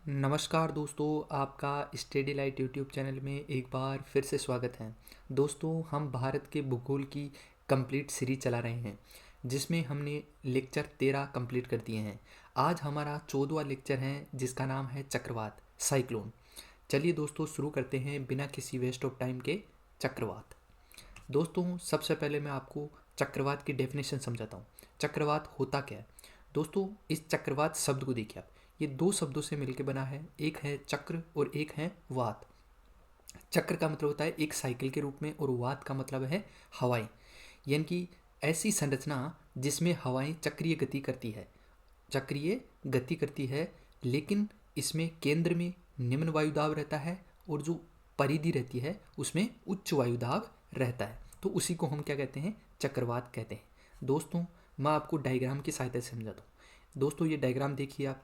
नमस्कार दोस्तों, आपका स्टडी लाइट यूट्यूब चैनल में एक बार फिर से स्वागत है। दोस्तों, हम भारत के भूगोल की कंप्लीट सीरीज चला रहे हैं जिसमें हमने लेक्चर 13 कंप्लीट कर दिए हैं। आज हमारा 14वां लेक्चर है जिसका नाम है चक्रवात, साइक्लोन। चलिए दोस्तों, शुरू करते हैं बिना किसी वेस्ट ऑफ टाइम के। चक्रवात। दोस्तों, सबसे पहले मैं आपको चक्रवात की डेफिनेशन समझाता हूँ। चक्रवात होता क्या है? दोस्तों, इस चक्रवात शब्द को देखिए आप, ये दो शब्दों से मिलकर बना है। एक है चक्र और एक है वात। चक्र का मतलब होता है एक साइकिल के रूप में, और वात का मतलब है हवाएं, यानी कि ऐसी संरचना जिसमें हवाएं चक्रीय गति करती है। चक्रीय गति करती है, लेकिन इसमें केंद्र में निम्न वायुदाब रहता है और जो परिधि रहती है उसमें उच्च वायुदाब रहता है। तो उसी को हम क्या कहते हैं? चक्रवात कहते हैं। दोस्तों, मैं आपको डायग्राम की सहायता से समझाता हूँ। दोस्तों, ये डायग्राम देखिए आप।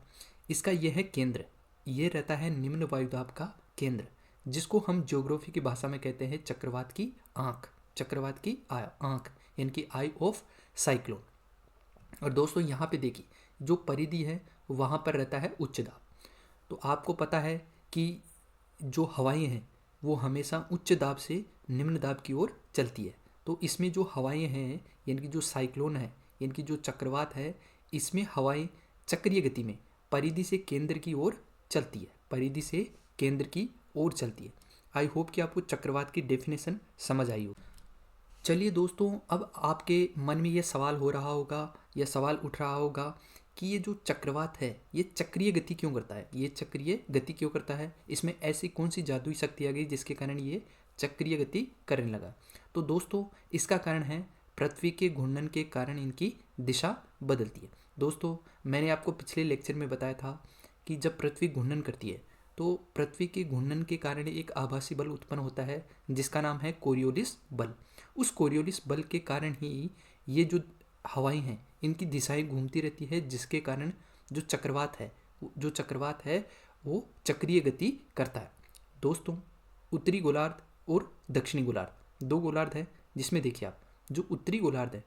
इसका यह है केंद्र, ये रहता है निम्न वायुदाब का केंद्र, जिसको हम ज्योग्राफी की भाषा में कहते हैं चक्रवात की आंख। चक्रवात की आंख यानी कि आई ऑफ साइक्लोन। और दोस्तों, यहाँ पे देखिए, जो परिधि है वहाँ पर रहता है उच्च दाब। तो आपको पता है कि जो हवाएं हैं वो हमेशा उच्च दाब से निम्न दाब की ओर चलती है। तो इसमें जो हवाएं हैं, यानी कि जो साइक्लोन है, यानी कि जो चक्रवात है, इसमें हवाएं चक्रीय गति में परिधि से केंद्र की ओर चलती है। परिधि से केंद्र की ओर चलती है। आई होप कि आपको चक्रवात की डेफिनेशन समझ आई हो। चलिए दोस्तों, अब आपके मन में ये सवाल हो रहा होगा या सवाल उठ रहा होगा कि ये जो चक्रवात है ये चक्रीय गति क्यों करता है? ये चक्रीय गति क्यों करता है? इसमें ऐसी कौन सी जादुई शक्ति आ गई जिसके कारण ये चक्रीय गति करने लगा? तो दोस्तों, इसका कारण है पृथ्वी के घूर्णन के कारण इनकी दिशा बदलती है। दोस्तों, मैंने आपको पिछले लेक्चर में बताया था कि जब पृथ्वी घूर्णन करती है तो पृथ्वी के घूर्णन के कारण एक आभासी बल उत्पन्न होता है जिसका नाम है कोरियोलिस बल। उस कोरियोलिस बल के कारण ही ये जो हवाएं हैं इनकी दिशाएं घूमती रहती है, जिसके कारण जो चक्रवात है वो चक्रीय गति करता है। दोस्तों, उत्तरी गोलार्ध और दक्षिणी गोलार्ध, दो गोलार्ध है, जिसमें देखिए आप, जो उत्तरी गोलार्ध है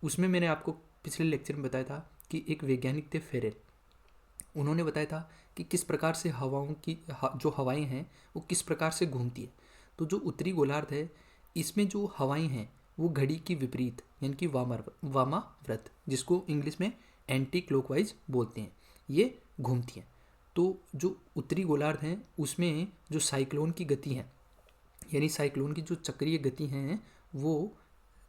उसमें मैंने आपको पिछले लेक्चर में बताया था कि एक वैज्ञानिक थे फेरेल। उन्होंने बताया था कि किस प्रकार से जो हवाएं हैं वो किस प्रकार से घूमती है। तो जो उत्तरी गोलार्ध है इसमें जो हवाएं हैं वो घड़ी की विपरीत यानी कि वामाव्रत, जिसको इंग्लिश में एंटी क्लॉकवाइज बोलते हैं, ये घूमती हैं। तो जो उत्तरी गोलार्ध हैं उसमें जो साइक्लोन की गति है, यानी साइक्लोन की जो चक्रीय गति हैं, वो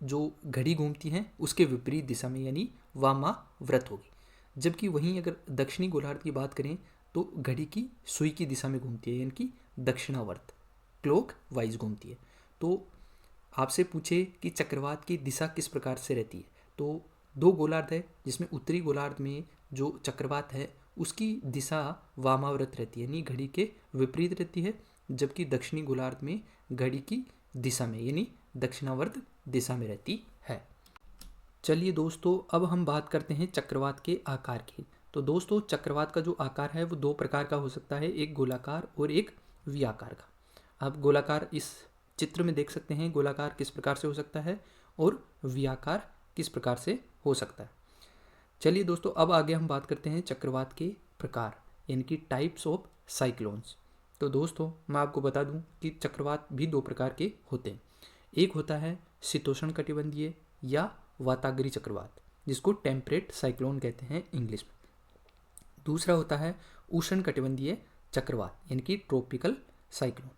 जो घड़ी घूमती हैं उसके विपरीत दिशा में यानी वामाव्रत होगी। जबकि वहीं अगर दक्षिणी गोलार्ध की बात करें तो घड़ी की सुई की दिशा में घूमती है, यानी कि दक्षिणावर्त, क्लॉक वाइज घूमती है। तो आपसे पूछे कि चक्रवात की दिशा किस प्रकार से रहती है, तो दो गोलार्ध है जिसमें उत्तरी गोलार्ध में जो चक्रवात है उसकी दिशा वामाव्रत रहती है, यानी घड़ी के विपरीत रहती है, जबकि दक्षिणी गोलार्ध में घड़ी की दिशा में यानी दक्षिणावर्त दिशा में रहती है। चलिए दोस्तों, अब हम बात करते हैं चक्रवात के आकार की। तो दोस्तों, चक्रवात का जो आकार है वो दो प्रकार का हो सकता है, एक गोलाकार और एक वी आकार का। आप गोलाकार इस चित्र में देख सकते हैं, गोलाकार किस प्रकार से हो सकता है और वी आकार किस प्रकार से हो सकता है। चलिए दोस्तों, अब आगे हम बात करते हैं चक्रवात के प्रकार, यानी कि टाइप्स ऑफ साइक्लोन्स। तो दोस्तों, मैं आपको बता दूं कि चक्रवात भी दो प्रकार के होते हैं। एक होता है शीतोष्ण कटिबंधीय या वाताग्री चक्रवात, जिसको टेम्परेट साइक्लोन कहते हैं इंग्लिश में। दूसरा होता है उष्ण कटिबंधीय चक्रवात, यानी कि ट्रॉपिकल साइक्लोन।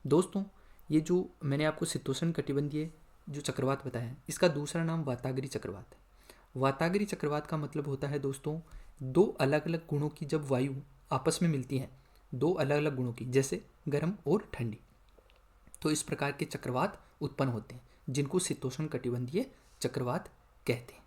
दोस्तों, ये जो मैंने आपको शीतोष्ण कटिबंधीय जो चक्रवात बताया है, इसका दूसरा नाम वाताग्री चक्रवात है। वाताग्री चक्रवात का मतलब होता है दोस्तों, दो अलग अलग गुणों की जब वायु आपस में मिलती है, दो अलग अलग गुणों की, जैसे गर्म और ठंडी, तो इस प्रकार के चक्रवात उत्पन्न होते हैं जिनको शीतोष्ण कटिबंधीय चक्रवात कहते हैं।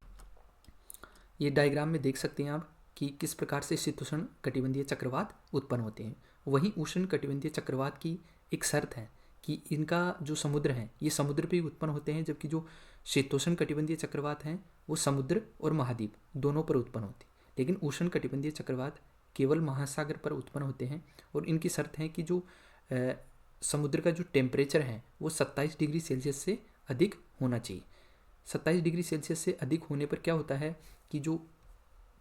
ये डायग्राम में देख सकते हैं आप कि किस प्रकार से शीतोष्ण कटिबंधीय चक्रवात उत्पन्न होते हैं। वहीं उष्ण कटिबंधीय चक्रवात की एक शर्त है कि इनका जो समुद्र है ये समुद्र पे ही उत्पन्न होते हैं, जबकि जो शीतोष्ण कटिबंधीय चक्रवात हैं वो समुद्र और महाद्वीप दोनों पर उत्पन्न होते हैं। लेकिन उष्ण कटिबंधीय चक्रवात केवल महासागर पर उत्पन्न होते हैं, और इनकी शर्त है कि जो समुद्र का जो टेम्परेचर है वो 27 डिग्री सेल्सियस से अधिक होना चाहिए। 27 डिग्री सेल्सियस से अधिक होने पर क्या होता है कि जो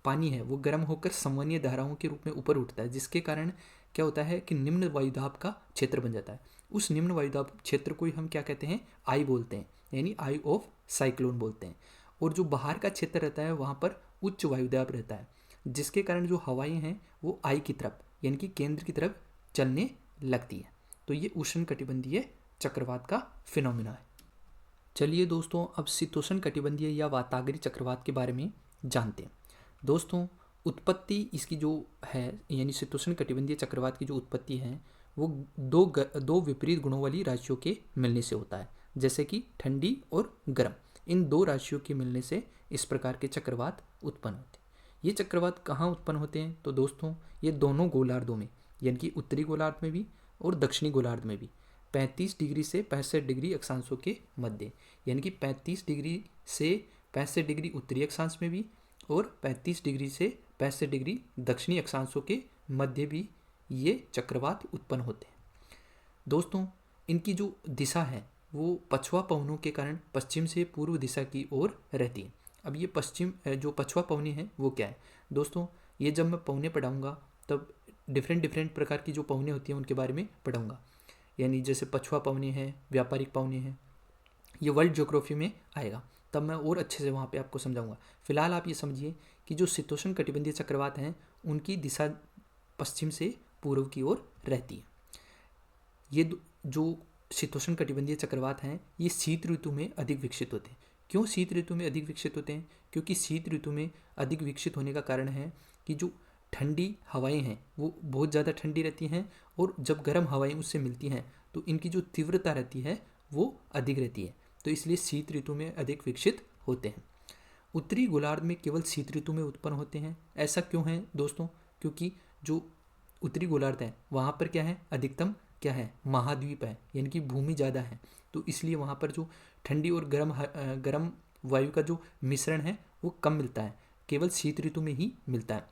पानी है वो गर्म होकर संवहनीय धाराओं के रूप में ऊपर उठता है, जिसके कारण क्या होता है कि निम्न वायुदाब का क्षेत्र बन जाता है। उस निम्न वायुदाब क्षेत्र को ही हम क्या कहते हैं, आई बोलते हैं, यानी आई ऑफ साइक्लोन बोलते हैं। और जो बाहर का क्षेत्र रहता है वहाँ पर उच्च वायुदाब रहता है, जिसके कारण जो हवाएं हैं वो आई की तरफ यानी कि केंद्र की तरफ चलने लगती है। तो ये उष्णकटिबंधीय चक्रवात का फिनोमिना है। चलिए दोस्तों, अब शीतोष्ण कटिबंधीय या वातागरी चक्रवात के बारे में जानते हैं। दोस्तों, उत्पत्ति इसकी जो है यानी शीतोष्ण कटिबंधीय चक्रवात की जो उत्पत्ति है वो दो विपरीत गुणों वाली राशियों के मिलने से होता है, जैसे कि ठंडी और गर्म। इन दो राशियों के मिलने से इस प्रकार के चक्रवात उत्पन्न होते हैं। ये चक्रवात कहाँ उत्पन्न होते हैं? तो दोस्तों, ये दोनों गोलार्धों में यानी कि उत्तरी गोलार्ध में भी और दक्षिणी गोलार्ध में भी 35 डिग्री से 65 डिग्री अक्षांशों के मध्य, यानी कि 35 डिग्री से 65 डिग्री उत्तरी अक्षांश में भी और 35 डिग्री से 65 डिग्री दक्षिणी अक्षांशों के मध्य भी ये चक्रवात उत्पन्न होते हैं। दोस्तों, इनकी जो दिशा है वो पछुआ पवनों के कारण पश्चिम से पूर्व दिशा की ओर रहती है। अब ये पश्चिम जो पछुआ पवनी है वो क्या है? दोस्तों, ये जब मैं पवने पढ़ाऊँगा तब डिफरेंट प्रकार की जो पवने होती हैं उनके बारे में पढ़ाऊँगा, यानी जैसे पछुआ पवनी है, व्यापारिक पवनी है, ये वर्ल्ड ज्योग्राफी में आएगा, तब मैं और अच्छे से वहाँ पे आपको समझाऊंगा। फिलहाल आप ये समझिए कि जो शीतोष्ण कटिबंधीय चक्रवात हैं उनकी दिशा पश्चिम से पूर्व की ओर रहती है। ये जो शीतोष्ण कटिबंधीय चक्रवात हैं ये शीत ऋतु में अधिक विकसित होते हैं। क्यों शीत ऋतु में अधिक विकसित होते हैं? क्योंकि शीत ऋतु में अधिक विकसित होने का कारण है कि जो ठंडी हवाएं हैं वो बहुत ज़्यादा ठंडी रहती हैं और जब गर्म हवाएं उससे मिलती हैं तो इनकी जो तीव्रता रहती है वो अधिक रहती है, तो इसलिए शीत ऋतु में अधिक विकसित होते हैं। उत्तरी गोलार्ध में केवल शीत ऋतु में उत्पन्न होते हैं। ऐसा क्यों है दोस्तों? क्योंकि जो उत्तरी गोलार्ध है वहाँ पर क्या है, अधिकतम क्या है, महाद्वीप है, यानी कि भूमि ज़्यादा है, तो इसलिए वहाँ पर जो ठंडी और गर्म वायु का जो मिश्रण है वो कम मिलता है, केवल शीत ऋतु में ही मिलता है।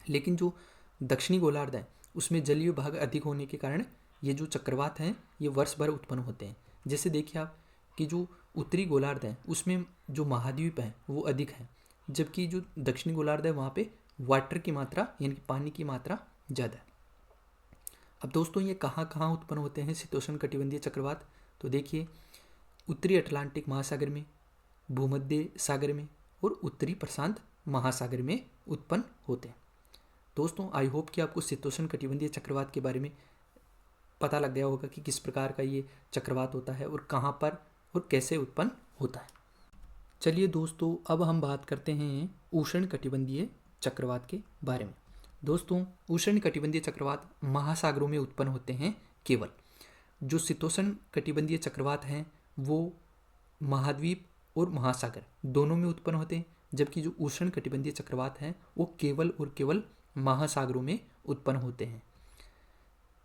लेकिन जो दक्षिणी गोलार्ध है उसमें जलीय भाग अधिक होने के कारण ये जो चक्रवात हैं ये वर्ष भर उत्पन्न होते हैं। जैसे देखिए आप कि जो उत्तरी गोलार्ध है उसमें जो महाद्वीप है वो अधिक है, जबकि जो दक्षिणी गोलार्ध है वहाँ पे वाटर की मात्रा यानी कि पानी की मात्रा ज़्यादा है। अब दोस्तों, ये कहाँ कहाँ उत्पन्न होते हैं शीतोष्ण कटिबंधीय चक्रवात? तो देखिए, उत्तरी अटलांटिक महासागर में, भूमध्य सागर में और उत्तरी प्रशांत महासागर में उत्पन्न होते हैं। दोस्तों, आई होप कि आपको शीतोष्ण कटिबंधीय चक्रवात के बारे में पता लग गया होगा कि किस प्रकार का ये चक्रवात होता है और कहाँ पर और कैसे उत्पन्न होता है। चलिए दोस्तों, अब हम बात करते हैं उष्ण कटिबंधीय चक्रवात के बारे में। दोस्तों, उष्ण कटिबंधीय चक्रवात महासागरों में उत्पन्न होते हैं केवल। जो शीतोष्ण कटिबंधीय चक्रवात हैं वो महाद्वीप और महासागर दोनों में उत्पन्न होते हैं, जबकि जो उष्ण कटिबंधीय चक्रवात हैं वो केवल और केवल महासागरों में उत्पन्न होते हैं।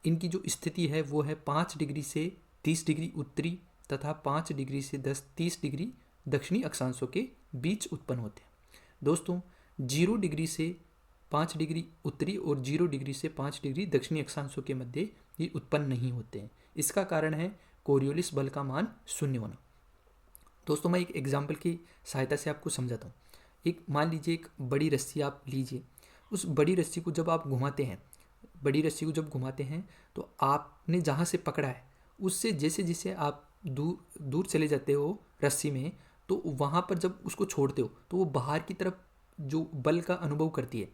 इनकी जो स्थिति है वो है 5 डिग्री से 30 डिग्री उत्तरी तथा 5 डिग्री से 30 डिग्री दक्षिणी अक्षांशों के बीच उत्पन्न होते हैं। दोस्तों, 0 डिग्री से 5 डिग्री उत्तरी और 0 डिग्री से 5 डिग्री दक्षिणी अक्षांशों के मध्य ये उत्पन्न नहीं होते हैं। इसका कारण है कोरियोलिस बल का मान शून्य होना। दोस्तों, मैं एक एग्जाम्पल की सहायता से आपको समझाता हूँ। एक मान लीजिए एक बड़ी रस्सी आप लीजिए, उस बड़ी रस्सी को जब आप घुमाते हैं तो आपने जहाँ से पकड़ा है उससे जैसे जैसे आप दूर चले जाते हो रस्सी में, तो वहाँ पर जब उसको छोड़ते हो तो वो बाहर की तरफ जो बल का अनुभव करती है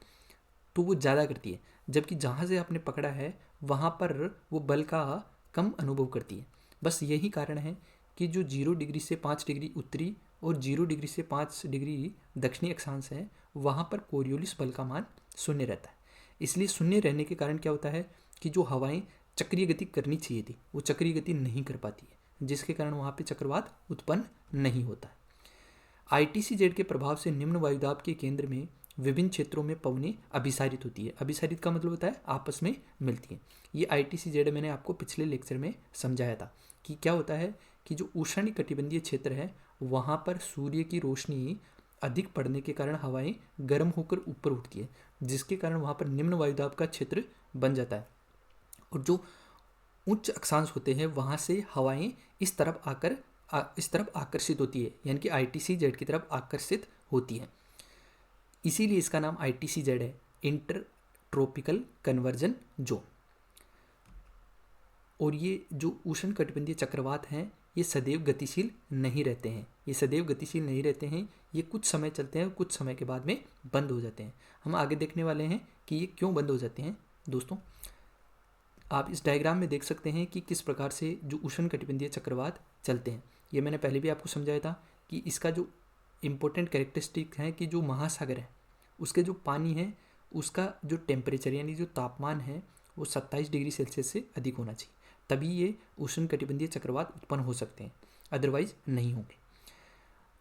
तो वो ज़्यादा करती है, जबकि जहाँ से आपने पकड़ा है वहाँ पर वो बल का कम अनुभव करती है। बस यही कारण है कि जो 0 डिग्री से 5 डिग्री उत्तरी और 0 डिग्री से 5 डिग्री दक्षिणी अक्षांश है वहाँ पर कोरियोलिस बल का मान शून्य रहता है। इसलिए शून्य रहने के कारण क्या होता है कि जो हवाएं चक्रीय गति करनी चाहिए थी वो चक्रीय गति नहीं कर पाती है, जिसके कारण वहाँ पे चक्रवात उत्पन्न नहीं होता है। ITCZ के प्रभाव से निम्न वायुदाब के केंद्र में विभिन्न क्षेत्रों में पवनें अभिसारित होती है। अभिसारित का मतलब होता है आपस में मिलती है। ये ITCZ मैंने आपको पिछले लेक्चर में समझाया था कि क्या होता है कि जो उष्ण कटिबंधीय क्षेत्र है वहाँ पर सूर्य की रोशनी अधिक पड़ने के कारण हवाएं गर्म होकर ऊपर उठती है, जिसके कारण वहाँ पर निम्न वायुदाब का क्षेत्र बन जाता है और जो उच्च अक्षांश होते हैं वहाँ से हवाएं इस तरफ आकर्षित होती है, यानी कि ITCZ की तरफ आकर्षित होती हैं। इसीलिए इसका नाम ITCZ है, इंटर ट्रॉपिकल कन्वर्जन जोन। और ये जो उष्ण कटिबंधीय चक्रवात हैं ये सदैव गतिशील नहीं रहते हैं, ये सदैव गतिशील नहीं रहते हैं, ये कुछ समय चलते हैं, कुछ समय के बाद में बंद हो जाते हैं। हम आगे देखने वाले हैं कि ये क्यों बंद हो जाते हैं। दोस्तों आप इस डायग्राम में देख सकते हैं कि किस प्रकार से जो उष्ण कटिबंधीय चक्रवात चलते हैं। ये मैंने पहले भी आपको समझाया था कि इसका जो इम्पोर्टेंट कैरेक्टरिस्टिक है कि जो महासागर है उसके जो पानी है उसका जो टेम्परेचर यानी जो तापमान है वो 27 डिग्री सेल्सियस से अधिक होना चाहिए, तभी ये उष्ण कटिबंधीय चक्रवात उत्पन्न हो सकते हैं, अदरवाइज नहीं होंगे।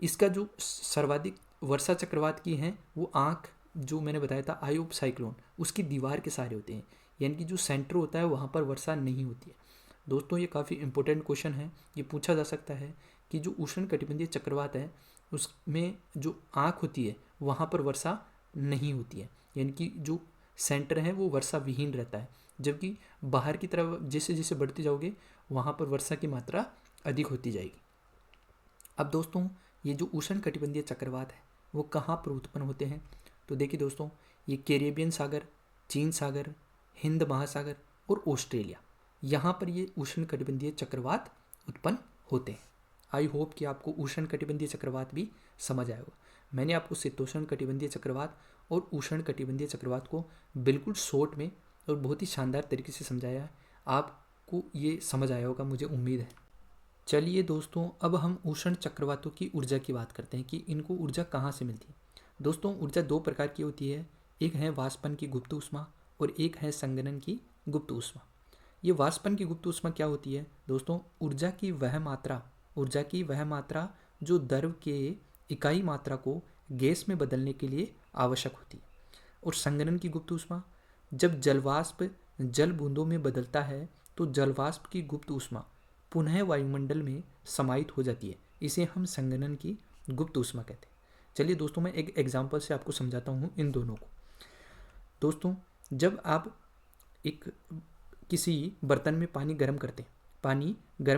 इसका जो सर्वाधिक वर्षा चक्रवात की है वो आँख जो मैंने बताया था आई ऑफ साइक्लोन उसकी दीवार के सहारे होते हैं, यानी कि जो सेंटर होता है वहाँ पर वर्षा नहीं होती है। दोस्तों ये काफ़ी इंपॉर्टेंट क्वेश्चन है, ये पूछा जा सकता है कि जो उष्ण कटिबंधीय चक्रवात है उसमें जो आँख होती है वहाँ पर वर्षा नहीं होती है, यानी कि जो सेंटर है वो वर्षा विहीन रहता है, जबकि बाहर की तरफ जैसे जैसे बढ़ते जाओगे वहाँ पर वर्षा की मात्रा अधिक होती जाएगी। अब दोस्तों ये जो उष्ण कटिबंधीय चक्रवात है वो कहाँ पर उत्पन्न होते हैं, तो देखिए दोस्तों ये कैरेबियन सागर, चीन सागर, हिंद महासागर और ऑस्ट्रेलिया, यहाँ पर ये उष्ण कटिबंधीय चक्रवात उत्पन्न होते हैं। आई होप कि आपको उष्ण कटिबंधीय चक्रवात भी समझ आएगा। मैंने आपको शीतोष्ण कटिबंधीय चक्रवात और उष्ण कटिबंधीय चक्रवात को बिल्कुल शॉर्ट में और बहुत ही शानदार तरीके से समझाया है, आपको ये समझ आया होगा मुझे उम्मीद है। चलिए दोस्तों अब हम उष्ण चक्रवातों की ऊर्जा की बात करते हैं कि इनको ऊर्जा कहाँ से मिलती है। दोस्तों ऊर्जा दो प्रकार की होती है, एक है वाष्पन की गुप्त ऊष्मा और एक है संघनन की गुप्त ऊष्मा। ये वाष्पन की गुप्त ऊष्मा क्या होती है दोस्तों, ऊर्जा की वह मात्रा जो द्रव के इकाई मात्रा को गैस में बदलने के लिए आवश्यक होती है। और संघनन की गुप्त ऊष्मा, जब जलवाष्प जल बूंदों में बदलता है तो जलवाष्प की गुप्त ऊष्मा पुनः वायुमंडल में समाहित हो जाती है, इसे हम संघनन की गुप्त ऊष्मा कहते हैं। चलिए दोस्तों मैं एक एग्जांपल से आपको समझाता हूँ इन दोनों को। दोस्तों जब आप एक किसी बर्तन में पानी गर्म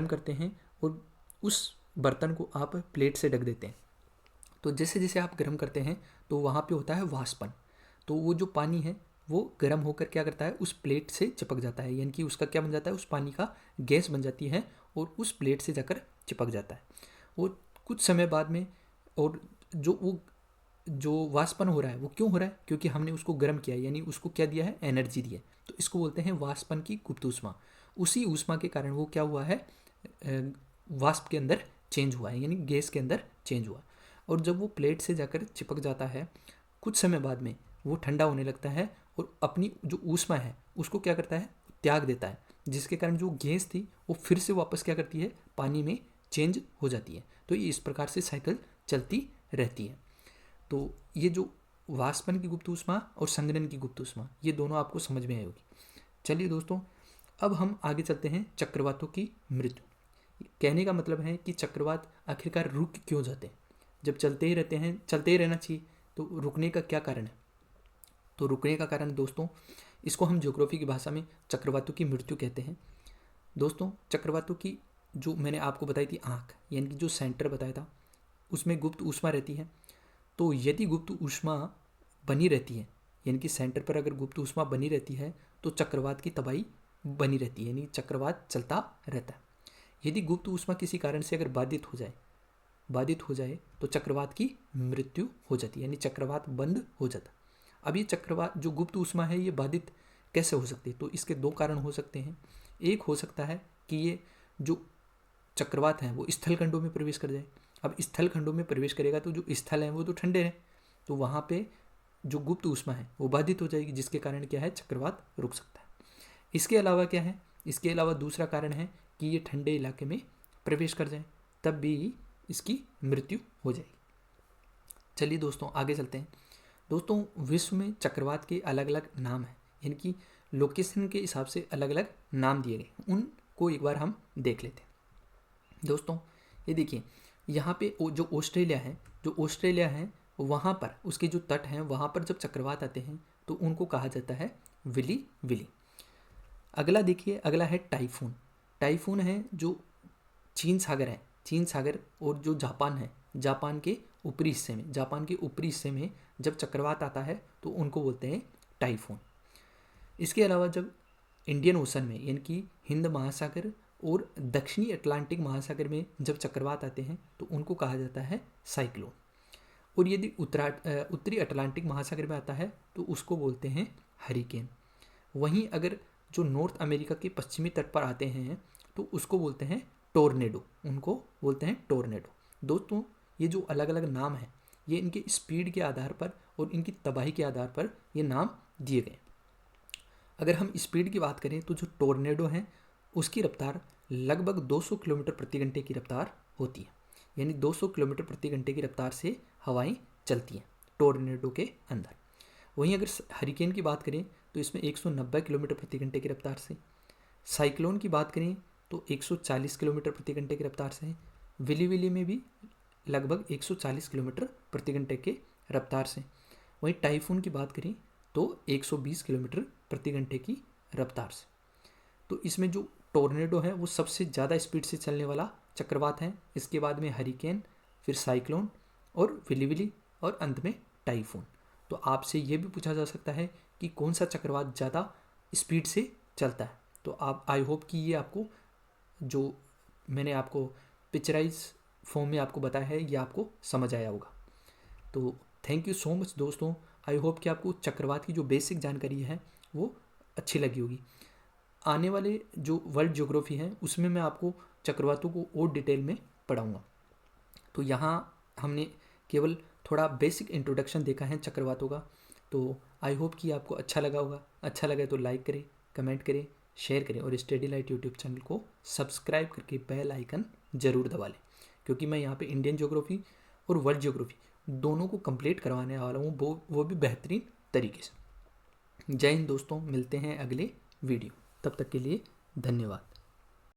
करते हैं और उस बर्तन को आप प्लेट से ढक देते हैं, तो जैसे जैसे आप गर्म करते हैं तो वहाँ पे होता है वाष्पन, तो वो जो पानी है वो गर्म होकर क्या करता है उस प्लेट से चिपक जाता है, यानी कि उसका क्या बन जाता है, उस पानी का गैस बन जाती है और उस प्लेट से जाकर चिपक जाता है। और कुछ समय बाद में और जो वाष्पन हो रहा है वो क्यों हो रहा है, क्योंकि हमने उसको गर्म किया है, यानी उसको क्या दिया है, एनर्जी दी है, तो इसको बोलते हैं वाष्पन की गुप्त ऊष्मा। उसी ऊष्मा के कारण वो क्या हुआ है, वाष्प के अंदर चेंज हुआ है, यानी गैस के अंदर चेंज हुआ। और जब वो प्लेट से जाकर चिपक जाता है कुछ समय बाद में वो ठंडा होने लगता है और अपनी जो ऊष्मा है उसको क्या करता है, त्याग देता है, जिसके कारण जो गैस थी वो फिर से वापस क्या करती है, पानी में चेंज हो जाती है। तो ये इस प्रकार से साइकिल चलती रहती है। तो ये जो वाष्पन की गुप्त ऊष्मा और संघनन की गुप्त ऊष्मा ये दोनों आपको समझ में आई होगी। चलिए दोस्तों अब हम आगे चलते हैं चक्रवातों की मृत्यु। कहने का मतलब है कि चक्रवात आखिरकार रुक क्यों जाते हैं, जब चलते ही रहते हैं, चलते ही रहना चाहिए, तो रुकने का क्या कारण है। तो रुकने का कारण दोस्तों इसको हम ज्योग्राफी की भाषा में चक्रवातों की मृत्यु कहते हैं। दोस्तों चक्रवातों की जो मैंने आपको बताई थी आँख, यानी कि जो सेंटर बताया था उसमें गुप्त ऊष्मा रहती है, तो यदि गुप्त ऊष्मा बनी रहती है, यानी कि सेंटर पर अगर गुप्त ऊष्मा बनी रहती है तो चक्रवात की तबाही बनी रहती है, यानी चक्रवात चलता रहता है। यदि गुप्त ऊष्मा किसी कारण से अगर बाधित हो जाए तो चक्रवात की मृत्यु हो जाती है, यानी चक्रवात बंद हो जाता है। अब ये चक्रवात जो गुप्त ऊष्मा है ये बाधित कैसे हो सकती है, तो इसके दो कारण हो सकते हैं। एक हो सकता है कि ये जो चक्रवात है वो स्थल खंडों में प्रवेश कर जाए। अब स्थल खंडों में प्रवेश करेगा तो जो स्थल हैं वो तो ठंडे हैं, तो वहाँ पे जो गुप्त ऊष्मा है वो बाधित हो जाएगी, जिसके कारण क्या है, चक्रवात रुक सकता है। इसके अलावा क्या है, इसके अलावा दूसरा कारण है कि ये ठंडे इलाके में प्रवेश कर जाए, तब भी इसकी मृत्यु हो जाएगी। चलिए दोस्तों आगे चलते हैं। दोस्तों विश्व में चक्रवात के अलग अलग नाम हैं, यानी कि लोकेशन के हिसाब से अलग अलग नाम दिए गए, उनको एक बार हम देख लेते हैं। दोस्तों ये देखिए यहाँ पे जो ऑस्ट्रेलिया है वहाँ पर उसके जो तट हैं वहाँ पर जब चक्रवात आते हैं तो उनको कहा जाता है विली विली। अगला देखिए, अगला है टाइफून। टाइफून है जो चीन सागर और जो जापान है, जापान के ऊपरी हिस्से में, जापान के ऊपरी हिस्से में जब चक्रवात आता है तो उनको बोलते हैं टाइफून। इसके अलावा जब इंडियन ओशन में यानी कि हिंद महासागर और दक्षिणी अटलांटिक महासागर में जब चक्रवात आते हैं तो उनको कहा जाता है साइक्लोन। और यदि उत्तरी अटलांटिक महासागर में आता है तो उसको बोलते हैं हरिकेन। वहीं अगर जो नॉर्थ अमेरिका के पश्चिमी तट पर आते हैं तो उसको बोलते हैं टोर्नेडो, उनको बोलते हैं टोर्नेडो। दोस्तों, ये जो अलग अलग नाम हैं ये इनके स्पीड के आधार पर और इनकी तबाही के आधार पर ये नाम दिए गए। अगर हम स्पीड की बात करें तो जो टोर्नेडो हैं उसकी रफ्तार लगभग 200 किलोमीटर प्रति घंटे की रफ्तार होती है, यानी 200 किलोमीटर प्रति घंटे की रफ्तार से हवाएं चलती हैं टोर्नेडो के अंदर। वहीं अगर हरिकेन की बात करें तो इसमें 190 किलोमीटर प्रति घंटे की रफ्तार से, साइक्लोन की बात करें तो 140 किलोमीटर प्रति घंटे की रफ्तार से, विली में भी लगभग 140 किलोमीटर प्रति घंटे के रफ्तार से। वहीं टाइफून की बात करें तो 120 किलोमीटर प्रति घंटे की रफ्तार से। तो इसमें जो टोर्नेडो है वो सबसे ज़्यादा स्पीड से चलने वाला चक्रवात है। इसके बाद में हरिकेन, फिर साइक्लोन और विली और अंत में टाइफून। तो आपसे ये भी पूछा जा सकता है कि कौन सा चक्रवात ज़्यादा स्पीड से चलता है। तो आप आई होप कि ये आपको जो मैंने आपको पिक्चराइज फॉर्म में आपको बताया है ये आपको समझ आया होगा। तो थैंक यू सो मच दोस्तों। आई होप कि आपको चक्रवात की जो बेसिक जानकारी है वो अच्छी लगी होगी। आने वाले जो वर्ल्ड ज्योग्राफी है उसमें मैं आपको चक्रवातों को और डिटेल में पढ़ाऊँगा। तो यहाँ हमने केवल थोड़ा बेसिक इंट्रोडक्शन देखा है चक्रवातों का। तो आई होप कि आपको अच्छा लगा होगा। अच्छा लगे तो लाइक करें, कमेंट करें, शेयर करें और स्टडी लाइट यूट्यूब चैनल को सब्सक्राइब करके बेल आइकन ज़रूर दबा लें, क्योंकि मैं यहाँ पे इंडियन ज्योग्राफी और वर्ल्ड ज्योग्राफी दोनों को कंप्लीट करवाने वाला हूँ, वो भी बेहतरीन तरीके से। जय हिंद दोस्तों, मिलते हैं अगले वीडियो। तब तक के लिए धन्यवाद।